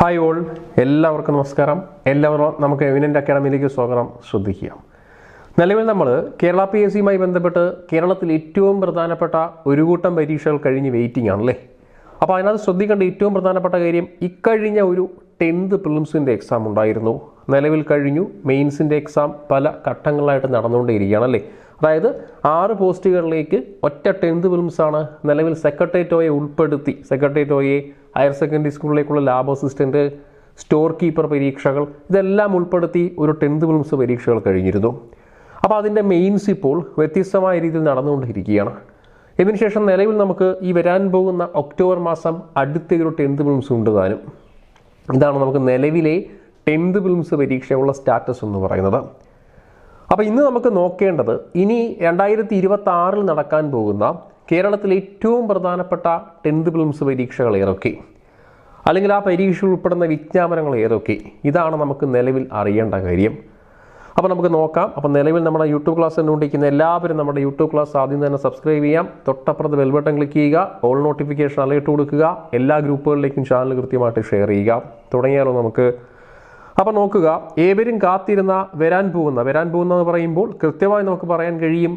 Hi all, എല്ലാവർക്കും നമസ്കാരം. എല്ലാവരും നമുക്ക് എവിനൻ്റ് അക്കാഡമിയിലേക്ക് സ്വാഗതം. ശ്രദ്ധിക്കുക, നിലവിൽ നമ്മൾ കേരള PSCയുമായി ബന്ധപ്പെട്ട് കേരളത്തിൽ ഏറ്റവും പ്രധാനപ്പെട്ട ഒരു കൂട്ടം പരീക്ഷകൾ കഴിഞ്ഞ് വെയിറ്റിംഗ് ആണല്ലേ. അപ്പോൾ അതിനകത്ത് ശ്രദ്ധിക്കേണ്ട ഏറ്റവും പ്രധാനപ്പെട്ട കാര്യം, ഇക്കഴിഞ്ഞ ഒരു 10th പ്രിലിംസിൻ്റെ എക്സാം ഉണ്ടായിരുന്നു. നിലവിൽ കഴിഞ്ഞു. മെയിൻസിൻ്റെ എക്സാം പല ഘട്ടങ്ങളായിട്ട് നടന്നുകൊണ്ടേയിരിക്കുകയാണല്ലേ. അതായത് 6 പോസ്റ്റുകളിലേക്ക് ഒറ്റ 10th പ്രിലിംസാണ് നിലവിൽ സെക്രട്ടേറിയറ്റ് OA ഉൾപ്പെടുത്തി. സെക്രട്ടേറിയറ്റ് OA, ഹയർ സെക്കൻഡറി സ്കൂളിലേക്കുള്ള ലാബ് അസിസ്റ്റൻറ്റ്, സ്റ്റോർ കീപ്പർ പരീക്ഷകൾ, ഇതെല്ലാം ഉൾപ്പെടുത്തി ഒരു 10th പ്രിലിംസ് പരീക്ഷകൾ കഴിഞ്ഞിരുന്നു. അപ്പോൾ അതിൻ്റെ മെയിൻസ് ഇപ്പോൾ വ്യത്യസ്തമായ രീതിയിൽ നടന്നുകൊണ്ടിരിക്കുകയാണ്. ഇതിനുശേഷം നിലവിൽ നമുക്ക് ഈ വരാൻ പോകുന്ന ഒക്ടോബർ മാസം അടുത്ത ഒരു 10th പ്രിലിംസ് ഉണ്ട് താനും. ഇതാണ് നമുക്ക് നിലവിലെ 10th പ്രിലിംസ് പരീക്ഷയുള്ള സ്റ്റാറ്റസ് എന്ന് പറയുന്നത്. അപ്പോൾ ഇന്ന് നമുക്ക് നോക്കേണ്ടത്, ഇനി 2026 നടക്കാൻ പോകുന്ന കേരളത്തിലെ ഏറ്റവും പ്രധാനപ്പെട്ട 10th പ്രിലിംസ് പരീക്ഷകൾ ഏതൊക്കെ, അല്ലെങ്കിൽ ആ പരീക്ഷ ഉൾപ്പെടുന്ന വിജ്ഞാപനങ്ങൾ ഏതൊക്കെ, ഇതാണ് നമുക്ക് നിലവിൽ അറിയേണ്ട കാര്യം. അപ്പോൾ നമുക്ക് നോക്കാം. അപ്പോൾ നിലവിൽ നമ്മുടെ യൂട്യൂബ് ക്ലാസ് കണ്ടുകൊണ്ടിരിക്കുന്ന എല്ലാവരും നമ്മുടെ യൂട്യൂബ് ക്ലാസ് ആദ്യം തന്നെ സബ്സ്ക്രൈബ് ചെയ്യാം. തൊട്ടപ്പുറത്ത് ബെൽ ബട്ടൺ ക്ലിക്ക് ചെയ്യുക. ഓൾ നോട്ടിഫിക്കേഷൻ അലേർട്ട് കൊടുക്കുക. എല്ലാ ഗ്രൂപ്പുകളിലേക്കും ചാനൽ കൃത്യമായിട്ട് ഷെയർ ചെയ്യുക. തുടങ്ങിയാലോ നമുക്ക്. അപ്പോൾ നോക്കുക, ഏവരും കാത്തിരുന്ന വരാൻ പോകുന്നതെന്ന് പറയുമ്പോൾ കൃത്യമായി നമുക്ക് പറയാൻ കഴിയും,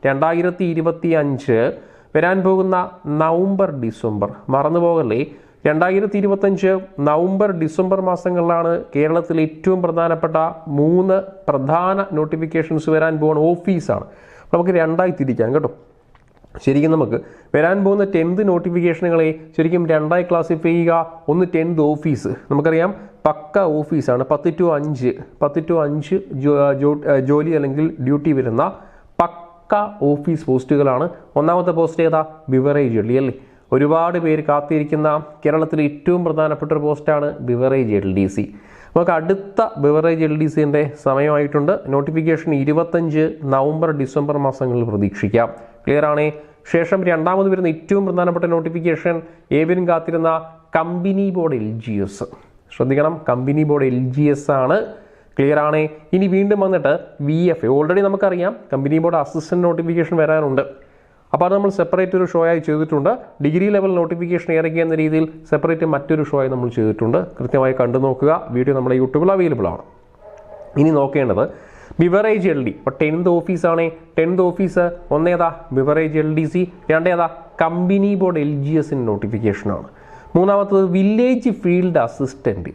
2025 വരാൻ പോകുന്ന നവംബർ ഡിസംബർ, മറന്നുപോകല്ലേ. 2025 നവംബർ ഡിസംബർ മാസങ്ങളിലാണ് കേരളത്തിലെ ഏറ്റവും പ്രധാനപ്പെട്ട 3 പ്രധാന നോട്ടിഫിക്കേഷൻസ് വരാൻ പോകുന്ന ഓഫീസാണ്. നമുക്ക് രണ്ടായി തിരിക്കാം കേട്ടോ. ശരിക്കും നമുക്ക് വരാൻ പോകുന്ന 10th നോട്ടിഫിക്കേഷനുകളെ ശരിക്കും രണ്ടായി ക്ലാസിഫൈ ചെയ്യുക. ഒന്ന് 10th ഓഫീസ്, നമുക്കറിയാം പക്ക ഓഫീസാണ്. 10 to 5 ജോലി അല്ലെങ്കിൽ ഡ്യൂട്ടി വരുന്ന പക്ക ഓഫീസ് പോസ്റ്റുകളാണ്. ഒന്നാമത്തെ പോസ്റ്റ് ഏതാ? ബിവറേജ് LD അല്ലേ. ഒരുപാട് പേര് കാത്തിരിക്കുന്ന കേരളത്തിലെ ഏറ്റവും പ്രധാനപ്പെട്ട ഒരു പോസ്റ്റാണ് ബിവറേജ് LDC. നമുക്ക് അടുത്ത ബിവറേജ് LDCൻ്റെ സമയമായിട്ടുണ്ട്. നോട്ടിഫിക്കേഷൻ 25 നവംബർ ഡിസംബർ മാസങ്ങളിൽ പ്രതീക്ഷിക്കാം. ക്ലിയർ ആണേ. ശേഷം രണ്ടാമത് വരുന്ന ഏറ്റവും പ്രധാനപ്പെട്ട നോട്ടിഫിക്കേഷൻ ഏവരും കാത്തിരുന്ന കമ്പനി ബോർഡ് LGS. ശ്രദ്ധിക്കണം, കമ്പനി ബോർഡ് LGS ആണ്. ക്ലിയർ ആണേ. ഇനി വീണ്ടും വന്നിട്ട് VFA. ഓൾറെഡി നമുക്കറിയാം കമ്പനി ബോർഡ് അസിസ്റ്റന്റ് നോട്ടിഫിക്കേഷൻ വരാനുണ്ട്. അപ്പോൾ അത് നമ്മൾ സെപ്പറേറ്റ് ഒരു ഷോ ആയി ചെയ്തിട്ടുണ്ട്. ഡിഗ്രി ലെവൽ നോട്ടിഫിക്കേഷൻ ഇറക്കിയെന്ന രീതിയിൽ സെപ്പറേറ്റ് മറ്റൊരു ഷോ ആയി നമ്മൾ ചെയ്തിട്ടുണ്ട്. കൃത്യമായി കണ്ടു നോക്കുക. വീഡിയോ നമ്മുടെ യൂട്യൂബിൽ അവൈലബിൾ ആണ്. ഇനി നോക്കേണ്ടത് ബിവറേജ് LD. ഇപ്പോൾ 10th ഓഫീസാണ്. 10th ഓഫീസ് ഒന്നേതാ? Beverage LDC. രണ്ടേതാ? കമ്പനി ബോർഡ് LGSൻ്റെ നോട്ടിഫിക്കേഷനാണ്. മൂന്നാമത്തത് വില്ലേജ് ഫീൽഡ് അസിസ്റ്റൻറ്റ്.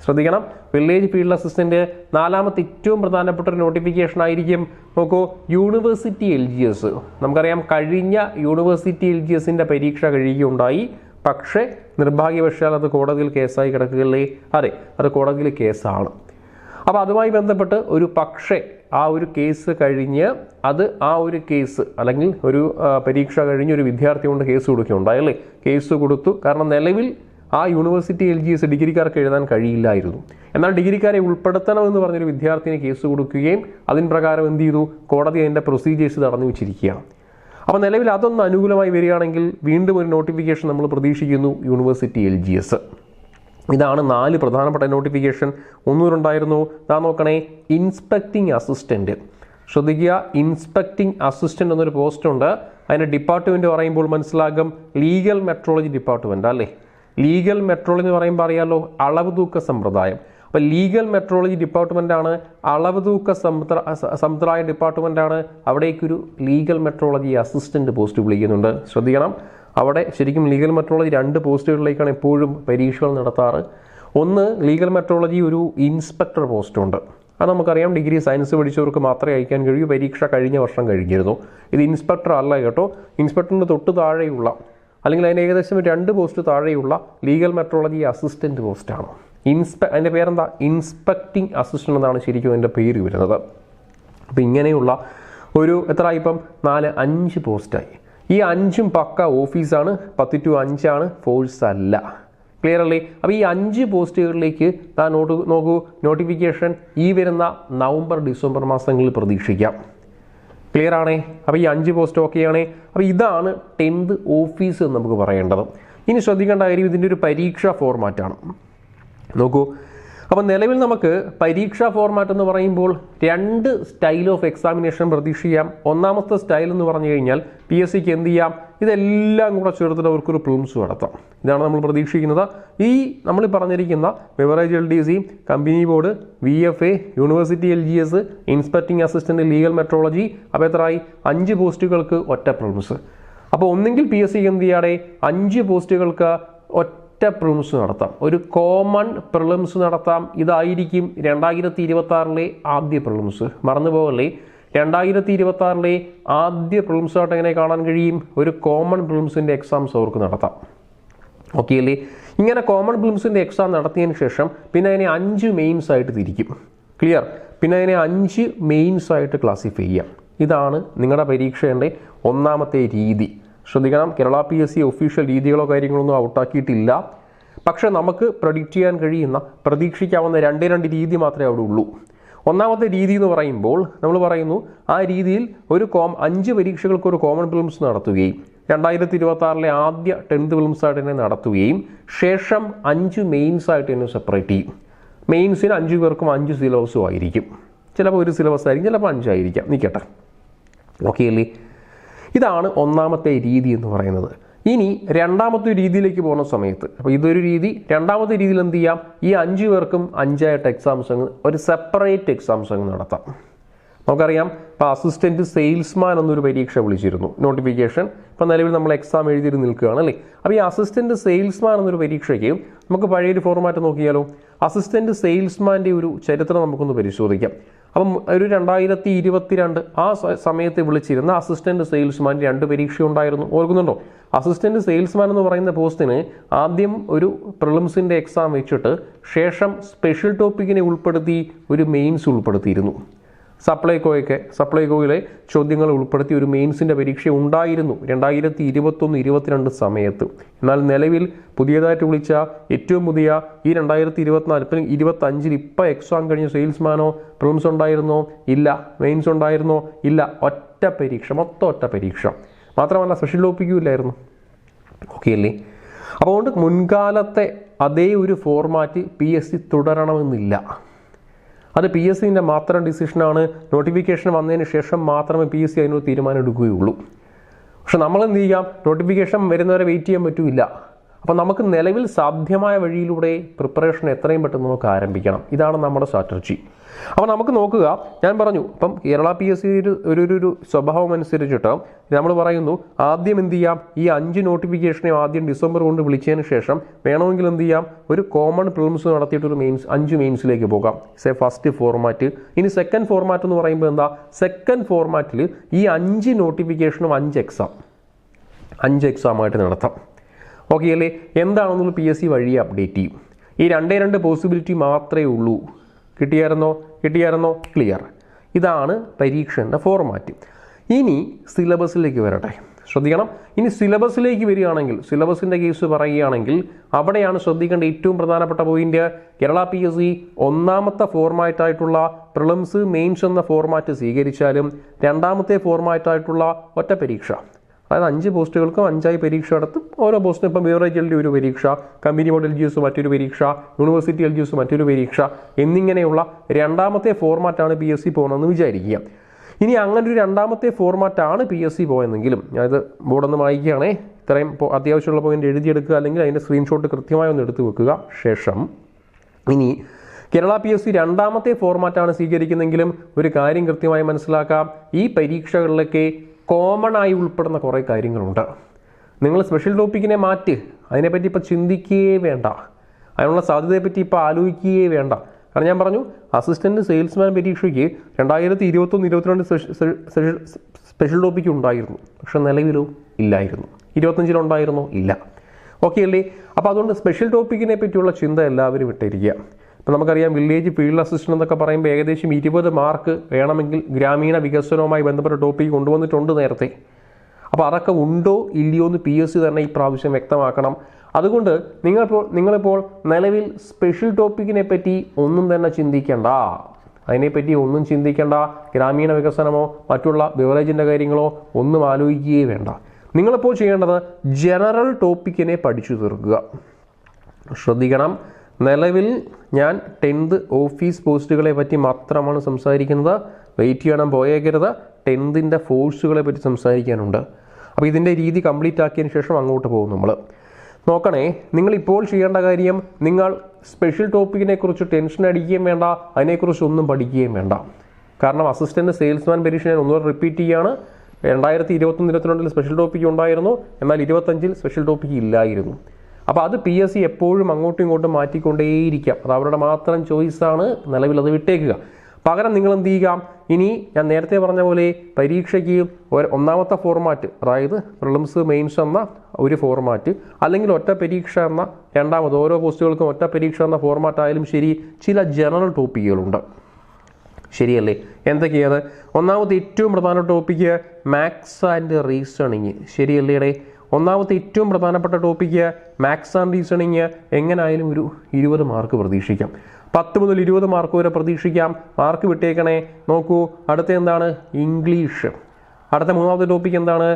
ശ്രദ്ധിക്കണം, വില്ലേജ് ഫീൽഡ് അസിസ്റ്റൻറ്റ് നാലാമത്തെ ഏറ്റവും പ്രധാനപ്പെട്ട ഒരു നോട്ടിഫിക്കേഷൻ ആയിരിക്കും. നോക്കൂ, യൂണിവേഴ്സിറ്റി LGS. നമുക്കറിയാം കഴിഞ്ഞ യൂണിവേഴ്സിറ്റി LGSൻ്റെ പരീക്ഷ കഴിയുകയുണ്ടായി. പക്ഷേ നിർഭാഗ്യവശാൽ അത് കോടതിയിൽ കേസായി കിടക്കുകയല്ലേ. അതെ, അത് കോടതിയിൽ കേസാണ്. അപ്പോൾ അതുമായി ബന്ധപ്പെട്ട് ഒരു പക്ഷേ ആ ഒരു കേസ് കഴിഞ്ഞ് ആ ഒരു കേസ് അല്ലെങ്കിൽ ഒരു പരീക്ഷ കഴിഞ്ഞ് ഒരു വിദ്യാർത്ഥി കൊണ്ട് കേസ് കൊടുക്കുകയുണ്ടായല്ലേ. കേസ് കൊടുത്തു. കാരണം നിലവിൽ ആ യൂണിവേഴ്സിറ്റി LGS ഡിഗ്രിക്കാർക്ക് എഴുതാൻ കഴിയില്ലായിരുന്നു. എന്നാൽ ഡിഗ്രിക്കാരെ ഉൾപ്പെടുത്തണമെന്ന് പറഞ്ഞൊരു വിദ്യാർത്ഥിനെ കേസ് കൊടുക്കുകയും അതിന് പ്രകാരം എന്ത് ചെയ്തു, കോടതി അതിൻ്റെ പ്രൊസീജിയേഴ്സ് തടഞ്ഞു വെച്ചിരിക്കുകയാണ്. അപ്പോൾ നിലവിൽ അതൊന്ന് അനുകൂലമായി വരികയാണെങ്കിൽ വീണ്ടും ഒരു നോട്ടിഫിക്കേഷൻ നമ്മൾ പ്രതീക്ഷിക്കുന്നു, യൂണിവേഴ്സിറ്റി LGS. ഇതാണ് 4 പ്രധാനപ്പെട്ട നോട്ടിഫിക്കേഷൻ. ഒന്നൂരുണ്ടായിരുന്നു, ഞാൻ നോക്കണേ, ഇൻസ്പെക്ടിംഗ് അസിസ്റ്റൻറ്റ്. ശ്രദ്ധിക്കുക, ഇൻസ്പെക്ടിംഗ് അസിസ്റ്റൻ്റ് എന്നൊരു പോസ്റ്റുണ്ട്. അതിൻ്റെ ഡിപ്പാർട്ട്മെൻറ്റ് പറയുമ്പോൾ മനസ്സിലാകും, ലീഗൽ മെട്രോളജി ഡിപ്പാർട്ട്മെൻറ്റ് അല്ലേ. ലീഗൽ മെട്രോളജി എന്ന് പറയുമ്പോൾ അറിയാമല്ലോ, അളവ് തൂക്ക സമ്പ്രദായം. അപ്പോൾ ലീഗൽ മെട്രോളജി ഡിപ്പാർട്ട്മെൻറ്റാണ്, അളവ് തൂക്ക സമ്പ്രദായ ഡിപ്പാർട്ട്മെൻറ്റാണ്. അവിടേക്കൊരു ലീഗൽ മെട്രോളജി അസിസ്റ്റൻറ്റ് പോസ്റ്റ് വിളിക്കുന്നുണ്ട്. ശ്രദ്ധിക്കണം, അവിടെ ശരിക്കും ലീഗൽ മെട്രോളജി 2 പോസ്റ്റുകളിലേക്കാണ് എപ്പോഴും പരീക്ഷകൾ നടത്താറ്. ഒന്ന് ലീഗൽ മെട്രോളജി ഒരു ഇൻസ്പെക്ടർ പോസ്റ്റുണ്ട്. അത് നമുക്കറിയാം, ഡിഗ്രി സയൻസ് പഠിച്ചവർക്ക് മാത്രമേ അയക്കാൻ കഴിയൂ. പരീക്ഷ കഴിഞ്ഞ വർഷം കഴിഞ്ഞിരുന്നു. ഇത് ഇൻസ്പെക്ടർ അല്ല കേട്ടോ. ഇൻസ്പെക്ടറിന് തൊട്ട് താഴെയുള്ള അല്ലെങ്കിൽ അതിന് ഏകദേശം 2 പോസ്റ്റ് താഴെയുള്ള ലീഗൽ മെട്രോളജി അസിസ്റ്റൻറ്റ് പോസ്റ്റാണ്. അതിൻ്റെ പേരെന്താ? ഇൻസ്പെക്ടിംഗ് അസിസ്റ്റൻ്റ് എന്നാണ് ശരിക്കും അതിൻ്റെ പേര് വരുന്നത്. അപ്പോൾ ഇങ്ങനെയുള്ള ഒരു ഇപ്പം 5 പോസ്റ്റായി. ഈ 5ഉം പക്ക ഓഫീസാണ്. 10 to 5 ആണ്, ഫോഴ്സ് അല്ല. ക്ലിയർ അല്ലേ. അപ്പോൾ ഈ 5 പോസ്റ്റുകളിലേക്ക് നോക്കൂ, നോട്ടിഫിക്കേഷൻ ഈ വരുന്ന നവംബർ ഡിസംബർ മാസങ്ങളിൽ പ്രതീക്ഷിക്കാം. ക്ലിയർ ആണേ. അപ്പോൾ ഈ 5 പോസ്റ്റ് ഓക്കെയാണേ. അപ്പോൾ ഇതാണ് 10th ഓഫീസ് എന്ന് നമുക്ക് പറയേണ്ടത്. ഇനി ശ്രദ്ധിക്കേണ്ട കാര്യം, ഇതിൻ്റെ ഒരു പരീക്ഷാ ഫോർമാറ്റാണ്. നോക്കൂ, അപ്പം നിലവിൽ നമുക്ക് പരീക്ഷാ ഫോർമാറ്റ് എന്ന് പറയുമ്പോൾ 2 സ്റ്റൈൽ ഓഫ് എക്സാമിനേഷൻ പ്രതീക്ഷിക്കാം. ഒന്നാമത്തെ സ്റ്റൈൽ എന്ന് പറഞ്ഞു കഴിഞ്ഞാൽ PSC എന്ത് ചെയ്യാം, ഇതെല്ലാം കൂടെ ചേർത്തിട്ട് അവർക്കൊരു പ്രിലിംസ് നടത്താം. ഇതാണ് നമ്മൾ പ്രതീക്ഷിക്കുന്നത്. ഈ നമ്മൾ പറഞ്ഞിരിക്കുന്ന beverage LDC, company board, VFA, university LGS, inspecting assistant, legal metrology, അപ്പോൾ എത്രയായി 5 പോസ്റ്റുകൾക്ക് ഒറ്റ പ്രിലിംസ്. അപ്പോൾ ഒന്നെങ്കിൽ PSC എന്ത് ചെയ്യാതെ 5 പോസ്റ്റുകൾക്ക് ഒറ്റ പ്രിലിംസ് നടത്താം, ഒരു കോമൺ പ്രിലിംസ് നടത്താം. ഇതായിരിക്കും 2026 ആദ്യ പ്രിലിംസ്. മറന്നുപോകല്ലേ, 2026 ആദ്യ പ്രിലിംസ് ആയിട്ട് എങ്ങനെ കാണാൻ കഴിയും, ഒരു കോമൺ പ്രിലിംസിൻ്റെ എക്സാംസ് അവർക്ക് നടത്താം. ഓക്കെ അല്ലേ? ഇങ്ങനെ കോമൺ പ്രിലിംസിൻ്റെ എക്സാം നടത്തിയതിന് ശേഷം പിന്നെ അതിനെ 5 മെയിൻസ് ആയിട്ട് തിരിക്കും. ക്ലിയർ? പിന്നെ അതിനെ 5 മെയിൻസ് ആയിട്ട് ക്ലാസിഫൈ ചെയ്യാം. ഇതാണ് നിങ്ങളുടെ പരീക്ഷയുടെ ഒന്നാമത്തെ രീതി. ശ്രദ്ധിക്കണം, കേരള PSC ഒഫീഷ്യൽ രീതികളോ കാര്യങ്ങളൊന്നും ഔട്ടാക്കിയിട്ടില്ല. പക്ഷെ നമുക്ക് പ്രഡിക്റ്റ് ചെയ്യാൻ കഴിയുന്ന, പ്രതീക്ഷിക്കാവുന്ന 2 രീതി മാത്രമേ അവിടെ ഉള്ളൂ. ഒന്നാമത്തെ രീതി എന്ന് പറയുമ്പോൾ നമ്മൾ പറയുന്നു, ആ രീതിയിൽ ഒരു 5 പരീക്ഷകൾക്ക് ഒരു കോമൺ പ്രിലിംസ് നടത്തുകയും 2026 ആദ്യ 10th പ്രിലിംസ് ആയിട്ട് തന്നെ നടത്തുകയും ശേഷം 5 മെയിൻസ് ആയിട്ട് തന്നെ സെപ്പറേറ്റ് ചെയ്യും. മെയിൻസിന് 5 പേർക്കും 5 സിലബസും ആയിരിക്കും. ചിലപ്പോൾ ഒരു സിലബസ് ആയിരിക്കും, ചിലപ്പോൾ 5 ആയിരിക്കാം, നിൽക്കട്ടെ. ഓക്കെ അല്ലേ? ഇതാണ് ഒന്നാമത്തെ രീതി എന്ന് പറയുന്നത്. ഇനി രണ്ടാമത്തെ രീതിയിലേക്ക് പോകുന്ന സമയത്ത്, അപ്പോൾ ഇതൊരു രീതി. രണ്ടാമത്തെ രീതിയിൽ എന്ത് ചെയ്യാം, ഈ 5 പേർക്കും 5 ആയിട്ട് എക്സാംസ് ഒരു സെപ്പറേറ്റ് എക്സാംസ് നടത്താം. നമുക്കറിയാം, ഇപ്പോൾ അസിസ്റ്റൻറ്റ് സെയിൽസ്മാൻ എന്നൊരു പരീക്ഷ വിളിച്ചിരുന്നു, നോട്ടിഫിക്കേഷൻ. ഇപ്പോൾ നിലവിൽ നമ്മൾ എക്സാം എഴുതിയിട്ട് നിൽക്കുകയാണ് അല്ലേ. അപ്പോൾ ഈ അസിസ്റ്റൻറ്റ് സെയിൽസ്മാൻ എന്നൊരു പരീക്ഷയ്ക്ക് നമുക്ക് പഴയൊരു ഫോർമാറ്റ് നോക്കിയാലോ. അസിസ്റ്റൻറ്റ് സെയിൽസ്മാൻ്റെ ഒരു ചരിത്രം നമുക്കൊന്ന് പരിശോധിക്കാം. അപ്പം ഒരു 2022 ആ സമയത്ത് വിളിച്ചിരുന്ന അസിസ്റ്റൻറ്റ് സെയിൽസ്മാൻ 2 പരീക്ഷ ഉണ്ടായിരുന്നു. ഓർക്കുന്നുണ്ടോ? അസിസ്റ്റൻറ്റ് സെയിൽസ്മാൻ എന്ന് പറയുന്ന പോസ്റ്റിന് ആദ്യം ഒരു പ്രിലിംസിൻ്റെ എക്സാം വെച്ചിട്ട് ശേഷം സ്പെഷ്യൽ ടോപ്പിക്കിനെ ഉൾപ്പെടുത്തി ഒരു മെയിൻസ് ഉൾപ്പെടുത്തിയിരുന്നു. സപ്ലൈകോയിലെ ചോദ്യങ്ങൾ ഉൾപ്പെടുത്തി ഒരു മെയിൻസിൻ്റെ പരീക്ഷ ഉണ്ടായിരുന്നു 2021-22 സമയത്ത്. എന്നാൽ നിലവിൽ പുതിയതായിട്ട് വിളിച്ച ഏറ്റവും പുതിയ ഈ 2024-25 ഇപ്പോൾ എക്സാം കഴിഞ്ഞ സെയിൽസ്മാനോ പ്രിലിംസ് ഉണ്ടായിരുന്നോ? ഇല്ല. മെയിൻസ് ഉണ്ടായിരുന്നോ? ഇല്ല. ഒറ്റ പരീക്ഷ, മൊത്തം ഒറ്റ പരീക്ഷ. മാത്രമല്ല സ്പെഷ്യൽ ടോപ്പിക്കും ഇല്ലായിരുന്നു. ഓക്കെ അല്ലേ? അതുകൊണ്ട് മുൻകാലത്തെ അതേ ഒരു ഫോർമാറ്റ് PSC തുടരണമെന്നില്ല. അത് PSCൻ്റെ മാത്രം ഡിസിഷനാണ്. നോട്ടിഫിക്കേഷൻ വന്നതിന് ശേഷം മാത്രമേ PSC അതിനൊരു തീരുമാനം എടുക്കുകയുള്ളൂ. പക്ഷെ നമ്മൾ എന്ത് ചെയ്യാം, നോട്ടിഫിക്കേഷൻ വരുന്നവരെ വെയിറ്റ് ചെയ്യാൻ പറ്റില്ല. അപ്പോൾ നമുക്ക് നിലവിൽ സാധ്യമായ വഴിയിലൂടെ പ്രിപ്പറേഷൻ എത്രയും പെട്ടെന്ന് നമുക്ക് ആരംഭിക്കണം. ഇതാണ് നമ്മുടെ സ്ട്രാറ്റജി. അപ്പോൾ നമുക്ക് നോക്കുക, ഞാൻ പറഞ്ഞു ഇപ്പം കേരള PSC ഒരു സ്വഭാവം അനുസരിച്ചിട്ട് നമ്മൾ പറയുന്നു, ആദ്യം എന്ത് ചെയ്യാം, ഈ 5 നോട്ടിഫിക്കേഷനെ ആദ്യം ഡിസംബർ കൊണ്ട് വിളിച്ചതിന് ശേഷം വേണമെങ്കിൽ എന്ത് ചെയ്യാം, ഒരു കോമൺ പ്രിലിംസ് നടത്തിയിട്ടൊരു 5 മെയിൻസിലേക്ക് പോകാം. First format. ഇനി സെക്കൻഡ് ഫോർമാറ്റ് എന്ന് പറയുമ്പോൾ എന്താ, സെക്കൻഡ് ഫോർമാറ്റിൽ ഈ 5 നോട്ടിഫിക്കേഷനും 5 എക്സാമായിട്ട് നടത്താം. ഓക്കെ അല്ലേ? എന്താണെന്നുള്ള PSC വഴി അപ്ഡേറ്റ് ചെയ്യും. ഈ 2 പോസിബിലിറ്റി മാത്രമേ ഉള്ളൂ. കിട്ടിയായിരുന്നോ? ക്ലിയർ. ഇതാണ് പരീക്ഷൻ്റെ ഫോർമാറ്റ്. ഇനി സിലബസിലേക്ക് വരട്ടെ. ശ്രദ്ധിക്കണം, ഇനി സിലബസിലേക്ക് വരികയാണെങ്കിൽ, സിലബസിൻ്റെ കേസ് പറയുകയാണെങ്കിൽ അവിടെയാണ് ശ്രദ്ധിക്കേണ്ട ഏറ്റവും പ്രധാനപ്പെട്ട പോയിന്റ്. കേരള PSC ഒന്നാമത്തെ ഫോർമാറ്റായിട്ടുള്ള പ്രിലിംസ് മെയിൻസ് എന്ന ഫോർമാറ്റ് സ്വീകരിച്ചാലും രണ്ടാമത്തെ ഫോർമാറ്റായിട്ടുള്ള ഒറ്റ പരീക്ഷ, അതായത് 5 പോസ്റ്റുകൾക്കും 5 പരീക്ഷ നടത്തും. ഓരോ പോസ്റ്റിനും ഇപ്പം ബിവറേജ് LD ഒരു പരീക്ഷ, കമ്പനി ബോർഡ് LGS മറ്റൊരു പരീക്ഷ, യൂണിവേഴ്സിറ്റി LGS മറ്റൊരു പരീക്ഷ എന്നിങ്ങനെയുള്ള രണ്ടാമത്തെ ഫോർമാറ്റാണ് PSC പോകുന്നതെന്ന് വിചാരിക്കുക. ഇനി അങ്ങനെ ഒരു രണ്ടാമത്തെ ഫോർമാറ്റാണ് PSC പോയെന്നെങ്കിലും, ഞാനിത് ബോർഡൊന്ന് വായിക്കുകയാണേ, ഇത്രയും അത്യാവശ്യമുള്ള പോയിന്റ് എഴുതിയെടുക്കുക, അല്ലെങ്കിൽ അതിൻ്റെ സ്ക്രീൻഷോട്ട് കൃത്യമായി ഒന്ന് എടുത്തു വെക്കുക. ശേഷം ഇനി കേരള PSC രണ്ടാമത്തെ ഫോർമാറ്റാണ് സ്വീകരിക്കുന്നെങ്കിലും ഒരു കാര്യം കൃത്യമായി മനസ്സിലാക്കാം, ഈ പരീക്ഷകളിലൊക്കെ കോമൺ ആയി ഉൾപ്പെടുന്ന കുറേ കാര്യങ്ങളുണ്ട്. നിങ്ങൾ സ്പെഷ്യൽ ടോപ്പിക്കിനെ മാറ്റി അതിനെപ്പറ്റി ഇപ്പോൾ ചിന്തിക്കുകയേ വേണ്ട, അതിനുള്ള സാധ്യതയെപ്പറ്റി ഇപ്പോൾ ആലോചിക്കുകയേ വേണ്ട. കാരണം ഞാൻ പറഞ്ഞു, അസിസ്റ്റൻറ്റ് സെയിൽസ്മാൻ പരീക്ഷയ്ക്ക് 2021-22 സ്പെഷ്യൽ ടോപ്പിക്ക് ഉണ്ടായിരുന്നു, പക്ഷെ നിലവിലോ ഇല്ലായിരുന്നു. 25 ഉണ്ടായിരുന്നോ? ഇല്ല. ഓക്കെ അല്ലേ? അപ്പോൾ അതുകൊണ്ട് സ്പെഷ്യൽ ടോപ്പിക്കിനെ പറ്റിയുള്ള ചിന്ത എല്ലാവരും വിട്ടിരിക്കുക. ഇപ്പോൾ നമുക്കറിയാം, വില്ലേജ് ഫീൽഡ് അസിസ്റ്റൻ്റ് എന്നൊക്കെ പറയുമ്പോൾ ഏകദേശം 20 മാർക്ക് വേണമെങ്കിൽ ഗ്രാമീണ വികസനവുമായി ബന്ധപ്പെട്ട ടോപ്പിക്ക് കൊണ്ടുവന്നിട്ടുണ്ട് നേരത്തെ. അപ്പോൾ അതൊക്കെ ഉണ്ടോ ഇല്ലയോ എന്ന് PSC തന്നെ ഈ പ്രാവശ്യം വ്യക്തമാക്കണം. അതുകൊണ്ട് നിങ്ങളിപ്പോൾ നിലവിൽ സ്പെഷ്യൽ ടോപ്പിക്കിനെ പറ്റി ഒന്നും തന്നെ ചിന്തിക്കേണ്ട, അതിനെപ്പറ്റി ഒന്നും ചിന്തിക്കേണ്ട. ഗ്രാമീണ വികസനമോ മറ്റുള്ള ബിവറേജിൻ്റെ കാര്യങ്ങളോ ഒന്നും ആലോചിക്കുകയേ വേണ്ട. നിങ്ങളിപ്പോൾ ചെയ്യേണ്ടത് ജനറൽ ടോപ്പിക്കിനെ പഠിച്ചു തീർക്കുക. ശ്രദ്ധിക്കണം, നിലവിൽ ഞാൻ 10th ഓഫീസ് പോസ്റ്റുകളെ പറ്റി മാത്രമാണ് സംസാരിക്കുന്നത്. വെയിറ്റ് ചെയ്യണം, പോയേക്കരുത്. 10th ഫോഴ്സുകളെ പറ്റി സംസാരിക്കാനുണ്ട്. അപ്പോൾ ഇതിൻ്റെ രീതി കംപ്ലീറ്റ് ആക്കിയതിന് ശേഷം അങ്ങോട്ട് പോകും നമ്മൾ. നോക്കണേ, നിങ്ങളിപ്പോൾ ചെയ്യേണ്ട കാര്യം, നിങ്ങൾ സ്പെഷ്യൽ ടോപ്പിക്കിനെ കുറിച്ച് ടെൻഷൻ അടിക്കുകയും വേണ്ട, അതിനെക്കുറിച്ചൊന്നും പഠിക്കുകയും വേണ്ട. കാരണം അസിസ്റ്റൻറ്റ് സെയിൽസ്മാൻ പരീക്ഷ ഞാൻ ഒന്നുകൂടെ റിപ്പീറ്റ് ചെയ്യുകയാണ്. 2021-22 സ്പെഷ്യൽ ടോപ്പിക്ക് ഉണ്ടായിരുന്നു, എന്നാൽ 25 സ്പെഷ്യൽ ടോപ്പിക്ക് ഇല്ലായിരുന്നു. അപ്പോൾ അത് PSC എപ്പോഴും അങ്ങോട്ടും ഇങ്ങോട്ടും മാറ്റിക്കൊണ്ടേയിരിക്കാം. അത് അവരുടെ മാത്രം ചോയ്സാണ്. നിലവിൽ അത് വിട്ടേക്കുക. പകരം നിങ്ങൾ എന്ത് ചെയ്യുക, ഇനി ഞാൻ നേരത്തെ പറഞ്ഞ പോലെ പരീക്ഷയ്ക്ക് ഒന്നാമത്തെ ഫോർമാറ്റ്, അതായത് പ്രിലിംസ് മെയിൻസ് എന്ന ഒരു ഫോർമാറ്റ്, അല്ലെങ്കിൽ ഒറ്റ പരീക്ഷ എന്ന രണ്ടാമത്, ഓരോ പോസ്റ്റുകൾക്കും ഒറ്റ പരീക്ഷ എന്ന ഫോർമാറ്റ് ആയാലും ശരി, ചില ജനറൽ ടോപ്പിക്കുകളുണ്ട്. ശരിയല്ലേ? എന്തൊക്കെയാണ്? ഒന്നാമത്തെ ഏറ്റവും പ്രധാന ടോപ്പിക്ക് മാത്സ് ആൻഡ് റീസണിങ്. ശരിയല്ലേടെ? ഒന്നാമത്തെ ഏറ്റവും പ്രധാനപ്പെട്ട ടോപ്പിക്ക് മാത്സ് ആൻഡ് റീസണിങ്. എങ്ങനെയായാലും ഒരു 20 മാർക്ക് പ്രതീക്ഷിക്കാം. 10 മുതൽ 20 മാർക്ക് വരെ പ്രതീക്ഷിക്കാം. മാർക്ക് വിട്ടേക്കണേ. നോക്കൂ, അടുത്ത എന്താണ്? ഇംഗ്ലീഷ്. അടുത്ത മൂന്നാമത്തെ ടോപ്പിക്ക് എന്താണ്?